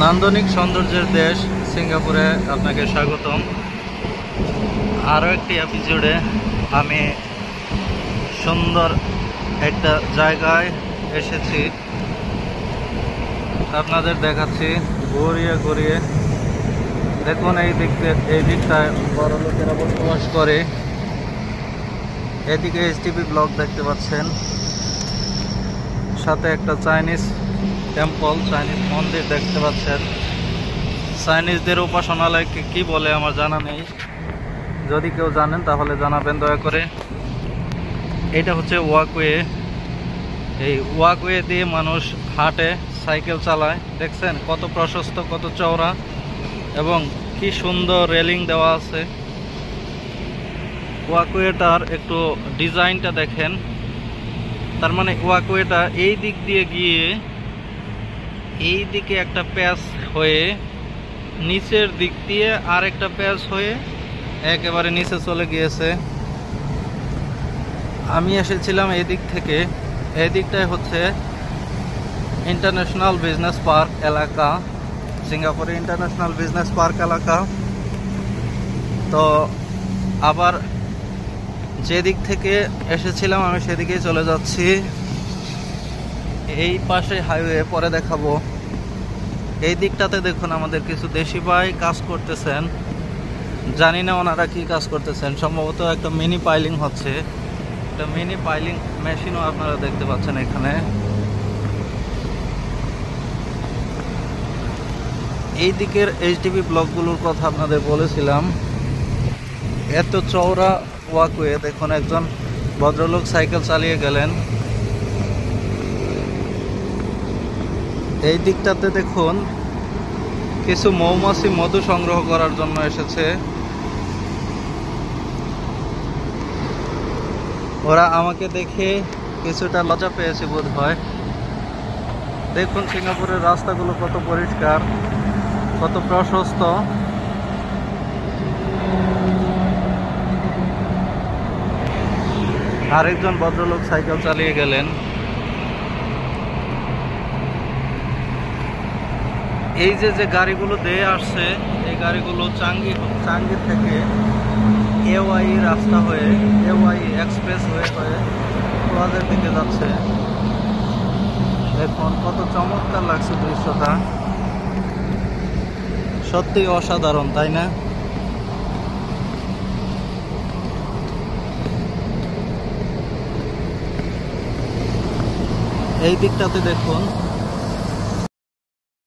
নান্দনিক সৌন্দর্যের দেশ সিঙ্গাপুরে আপনাকে স্বাগতম। আরও একটি এপিসোডে আমি সুন্দর একটা জায়গায় এসেছি, আপনাদের দেখাচ্ছি ঘুরিয়ে ঘুরিয়ে। দেখুন এই দিকটায় বড় লোকেরা বসবাস করে। এদিকে এইচটিভি ব্লগ দেখতে পাচ্ছেন, সাথে একটা চাইনিজ টেম্পল, চাইনিজ মন্দির দেখতে পাচ্ছেন। চাইনিজদের উপাসনালয়কে কি বলে আমার জানা নেই, যদি কেউ জানেন তাহলে জানাবেন দয়া করে। এটা হচ্ছে ওয়াকওয়ে। এই ওয়াকওয়ে দিয়ে মানুষ হাঁটে, সাইকেল চালায়। দেখছেন কত প্রশস্ত, কত চওড়া এবং কি সুন্দর রেলিং দেওয়া আছে। ওয়াকওয়েটার একটু ডিজাইনটা দেখেন। তার মানে ওয়াকওয়েটা এই দিক দিয়ে গিয়ে এই দিকে একটা প্যাচ হয়ে নিচের দিক দিয়ে আরেকটা প্যাচ হয়ে একেবারে নিচে চলে গিয়েছে। আমি এসেছিলাম এই দিক থেকে। এই দিকটাই হচ্ছে ইন্টারন্যাশনাল বিজনেস পার্ক এলাকা, সিঙ্গাপুরে ইন্টারন্যাশনাল বিজনেস পার্ক এলাকা। তো আবার যে দিক থেকে এসেছিলাম আমি সেদিকেই চলে যাচ্ছি। এই পাশে হাইওয়ে, পরে দেখাবো। এই দিকটাতে দেখুন আমাদের কিছু দেশি ভাই কাজ করতেছেন, জানি না ওনারা কি কাজ করতেছেন। সম্ভবত একটা মিনি পাইলিং হচ্ছে, একটা মিনি পাইলিং মেশিনও আপনারা দেখতে পাচ্ছেন এখানে। এই দিকের এইচডিবি ব্লকগুলোর কথা আপনাদের বলেছিলাম। এত চওড়া ওয়াকওয়ে, দেখুন একজন ভদ্রলোক সাইকেল চালিয়ে গেলেন। এই দিকটাতে দেখুন কিছু মৌমাছি মধু সংগ্রহ করার জন্য এসেছে। ওরা আমাকে দেখে কিছুটা লজ্জা পেয়েছে বোধ হয়। দেখুন সিঙ্গাপুরের রাস্তাগুলো কত পরিষ্কার, কত প্রশস্ত। আরেকজন ভদ্রলোক সাইকেল চালিয়ে গেলেন। এই যে গাড়িগুলো দিয়ে আসছে, এই গাড়িগুলো চাঙ্গি থেকে এওয়াই রাস্তা হয়ে, এওয়াই এক্সপ্রেস হয়ে প্লাজার দিকে যাচ্ছে। দেখুন কত চমৎকার লাগছে দৃশ্যটা, সত্যি অসাধারণ, তাই না? এই দিকটাতে দেখুন